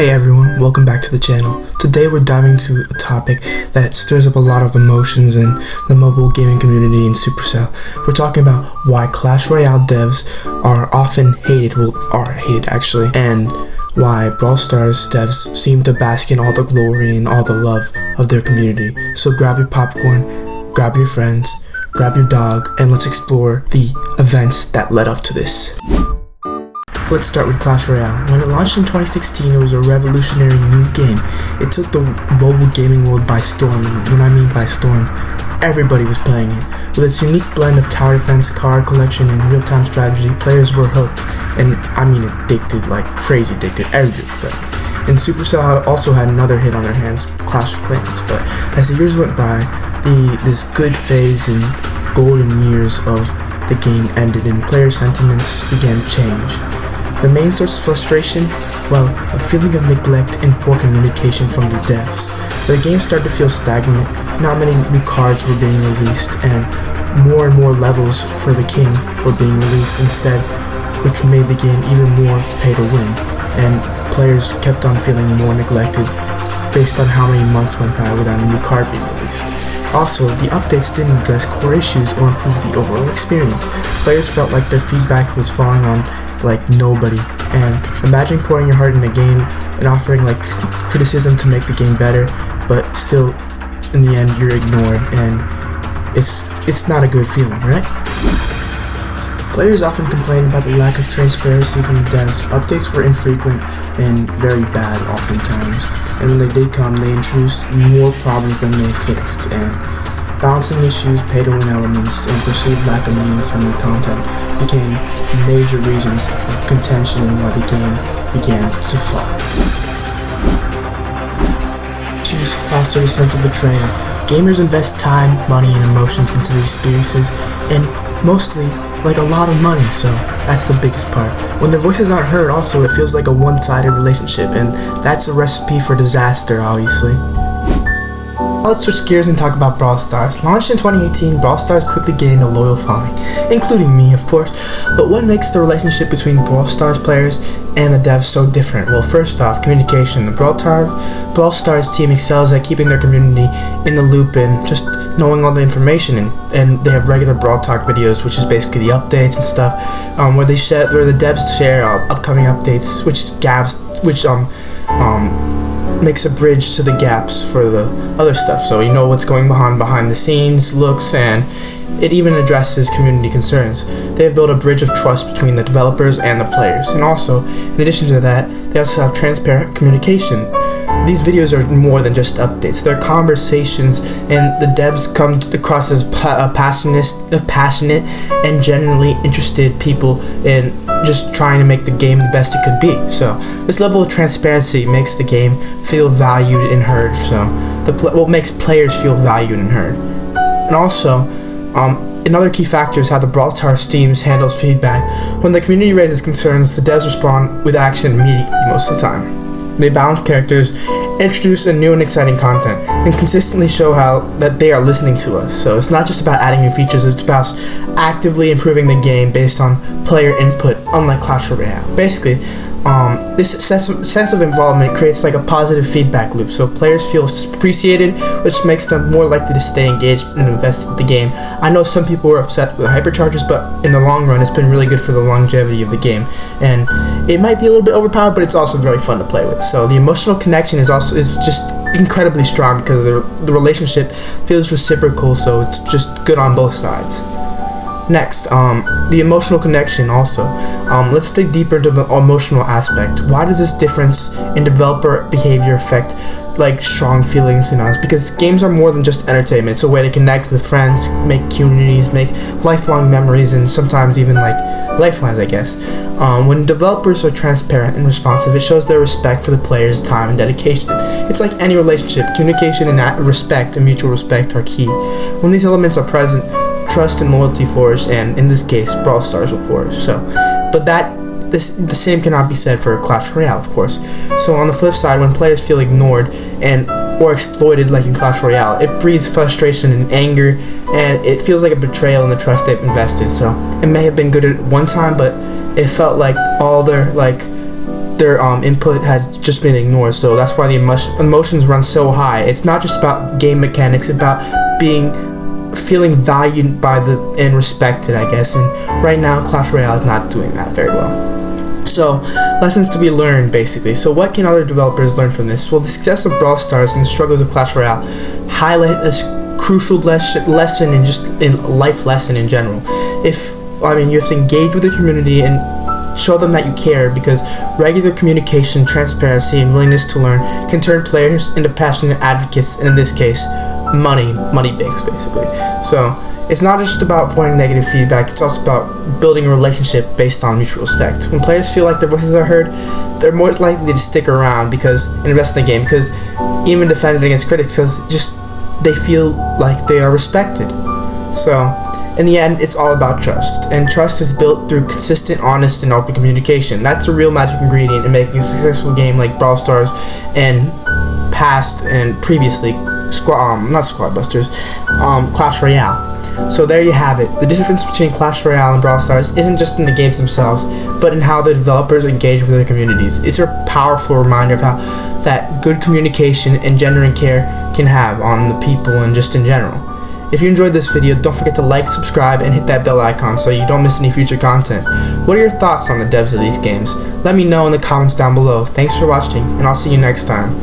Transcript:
Hey everyone, welcome back to the channel. Today we're diving into a topic that stirs up a lot of emotions in the mobile gaming community in Supercell. We're talking about why Clash Royale devs are often hated, actually, and why Brawl Stars devs seem to bask in all the glory and all the love of their community. So grab your popcorn, grab your friends, grab your dog, and let's explore the events that led up to this. Let's start with Clash Royale. When it launched in 2016, it was a revolutionary new game. It took the mobile gaming world by storm, and when I mean by storm, everybody was playing it. With its unique blend of tower defense, card collection, and real-time strategy, players were hooked, and I mean addicted, like crazy addicted. Everybody was playing. And Supercell also had another hit on their hands, Clash of Clans, but as the years went by, this good phase and golden years of the game ended and player sentiments began to change. The main source of frustration? Well, a feeling of neglect and poor communication from the devs. The game started to feel stagnant, not many new cards were being released, and more levels for the king were being released instead, which made the game even more pay to win, and players kept on feeling more neglected based on how many months went by without a new card being released. Also, the updates didn't address core issues or improve the overall experience. Players felt like their feedback was falling on like nobody, and imagine pouring your heart in a game and offering like criticism to make the game better, but still in the end you're ignored, and it's not a good feeling, right? Players often complain about the lack of transparency from the devs. Updates were infrequent and very bad oftentimes, and when they did come, they introduced more problems than they fixed, and balancing issues, pay-to-win elements, and perceived lack of meaning from new content became major reasons of contention and why the game began to fall. Issues foster a sense of betrayal. Gamers invest time, money, and emotions into these experiences, and mostly, like a lot of money, so that's the biggest part. When their voices aren't heard, also, it feels like a one-sided relationship, and that's a recipe for disaster, obviously. Let's switch gears and talk about Brawl Stars. Launched in 2018, Brawl Stars quickly gained a loyal following, including me, of course. But what makes the relationship between Brawl Stars players and the devs so different? Well, first off, communication. The Brawl Stars team excels at keeping their community in the loop and just knowing all the information, and they have regular Brawl Talk videos, which is basically the updates and stuff, where the devs share upcoming updates, which makes a bridge to the gaps for the other stuff, so you know what's going on behind the scenes, looks, and it even addresses community concerns. They have built a bridge of trust between the developers and the players, and also, in addition to that, they also have transparent communication. These videos are more than just updates. They're conversations, and the devs come across as passionate and genuinely interested people in just trying to make the game the best it could be. So this level of transparency makes the game feel valued and heard. So what makes players feel valued and heard. And also, another key factor is how the Brawl Stars teams handles feedback. When the community raises concerns, the devs respond with action immediately most of the time. They balance characters, introduce a new and exciting content, and consistently show that they are listening to us. So it's not just about adding new features, it's about actively improving the game based on player input, unlike Clash Royale. Basically, this sense of involvement creates like a positive feedback loop, so players feel appreciated, which makes them more likely to stay engaged and invested in the game. I know some people were upset with hypercharges, but in the long run, it's been really good for the longevity of the game, and it might be a little bit overpowered, but it's also very fun to play with. So the emotional connection is just incredibly strong because the relationship feels reciprocal, so it's just good on both sides. Next, the emotional connection also. Let's dig deeper into the emotional aspect. Why does this difference in developer behavior affect like strong feelings in us? Because games are more than just entertainment. It's a way to connect with friends, make communities, make lifelong memories, and sometimes even like lifelines, I guess. When developers are transparent and responsive, it shows their respect for the player's time and dedication. It's like any relationship. Communication and respect and mutual respect are key. When these elements are present, trust and loyalty flourish, and in this case, Brawl Stars will flourish. But the same cannot be said for Clash Royale, of course. So on the flip side, when players feel ignored or exploited, like in Clash Royale, it breeds frustration and anger, and it feels like a betrayal in the trust they've invested. So it may have been good at one time, but it felt like all their their input has just been ignored. So that's why the emotions run so high. It's not just about game mechanics, it's about feeling valued by and respected, I guess. And right now Clash Royale is not doing that very well. So, lessons to be learned, basically. So what can other developers learn from this? Well, the success of Brawl Stars and the struggles of Clash Royale highlight a crucial lesson and just in life lesson in general. You have to engage with the community and show them that you care, because regular communication, transparency, and willingness to learn can turn players into passionate advocates, and in this case, money banks, basically. So it's not just about avoiding negative feedback, it's also about building a relationship based on mutual respect. When players feel like their voices are heard, they're more likely to stick around and invest in the game, because even defend against critics, because just they feel like they are respected. So in the end, it's all about trust, and trust is built through consistent, honest, and open communication. That's the real magic ingredient in making a successful game like Brawl Stars and past and previously Clash Royale. So there you have it. The difference between Clash Royale and Brawl Stars isn't just in the games themselves, but in how the developers engage with their communities. It's a powerful reminder of how that good communication and genuine care can have on the people and just in general. If you enjoyed this video, don't forget to like, subscribe, and hit that bell icon so you don't miss any future content. What are your thoughts on the devs of these games? Let me know in the comments down below. Thanks for watching, and I'll see you next time.